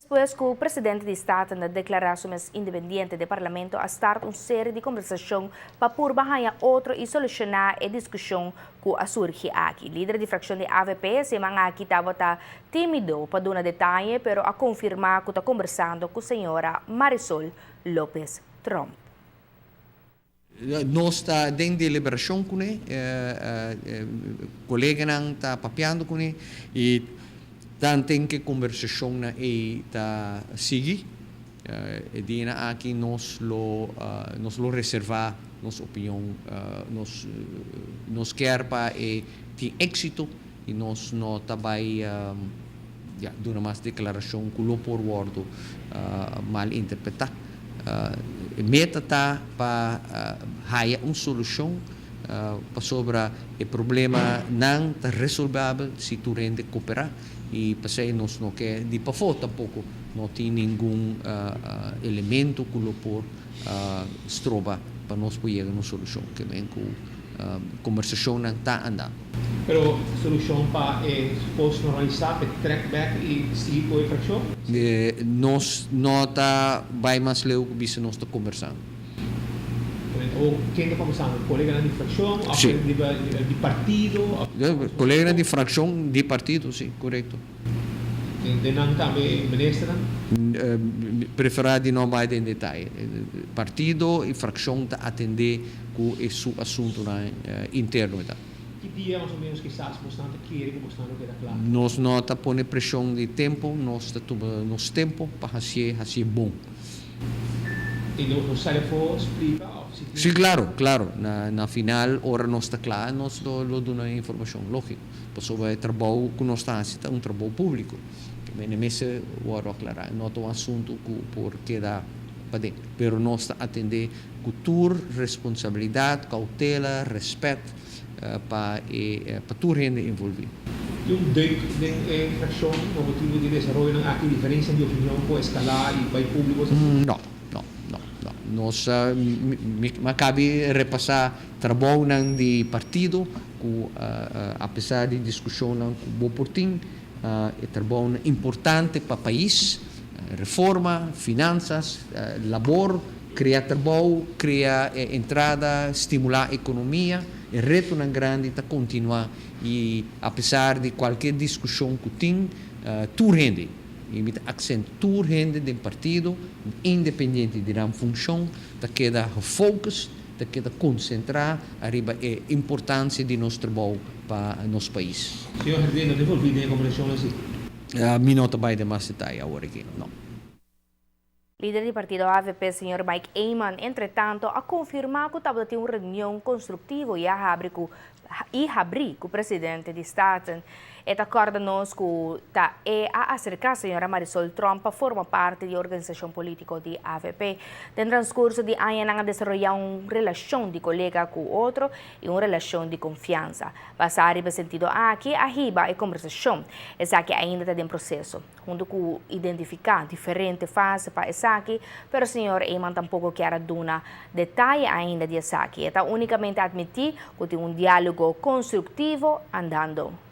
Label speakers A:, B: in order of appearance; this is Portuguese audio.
A: Después que o presidente de Estado na declarações independente do Parlamento a start uma série de conversação para por bahaya outro e solucionar a discussão que a surge aqui. Líder de fração de AVP se mga aqui estava tímido para dar detalhe, pero a confirmar que está conversando com a senhora Marisol Lopez Trump.
B: Nós está em deliberação com ele, colega não está papiando com ele e tem que conversação na está seguir. E dina aqui nós lo reservar nossa opinião, nós quer para ter êxito e nós não também dona mais declaração que lo por word mal interpretar. Meta tá para haya uma solução para sobre o problema não está resolvível se tu rende cooperar e para ser nós não quer de para fora tampouco não tem nenhum elemento que lo por estroba para nós poder uma solução que vem com conversação não está andando.
C: Pero solução para post normalizar, track back e seguir com a fração?
B: Nós não está vai mais leu que bisa nós está conversando.
C: Ou quem está conversando? Colega de fração, de partido?
B: Colega de fração de partido, sim, correto.
C: De não também ministra?
B: Preferar de não vai em detalhe. Partido e fração está atender com esse assunto interno.
C: Que dia mais ou menos que estás mostrando que queda claro?
B: Nós não está pondo pressão de tempo, nós está tomando nosso tempo para ser bom.
C: E não sai for explica?
B: Sim, claro. Na final, hora nós está claro, nós damos informação lógica. Sobre o trabalho que nós estamos fazendo, trabalho público. Nesse hora aclarar, não é um assunto que por quedar para dentro. Mas nós está atender cultura, responsabilidade, cautela, respeito para toda a gente envolvida.
C: E de fração, o motivo de desenvolver aqui diferença de opinião com escalar e para o público?
B: Não. Nós cabe repassar trabalho de partido, que apesar de discussão com o Boportim, é trabalho importante para o país, reforma, finanças, labor, criar trabalho, criar entrada, estimular a economia, é reto grande para continuar e apesar de qualquer discussão que tem, tu rende. E accent tu rende do partido, independente da função, da queda focus, da queda concentrar arriba a importância de nosso trabalho para nosso país.
C: Senhor Herdino, devolvido em conversação assim?
B: Me não vai de mais detalhe agora aqui, não.
A: Líder do partido AVP, Sr. Mike Eyman, entretanto, a confirmar que estava tendo uma reunião construtiva e abrir com o presidente de Estado. E acorda-nos que a acercar a senhora Marisol Trump para formar parte da organização política de AVP. No transcurso de ano, a desenvolver uma relação de colega com o outro e uma relação de confiança. Passar no sentido aqui, arriba a conversação. Essa aqui ainda está em processo. Junto com identificar diferentes fases para essa aqui, mas o senhor Eyman tampouco quer dar detalhe ainda de essa aqui. Está unicamente admitir que tem um diálogo construtivo andando.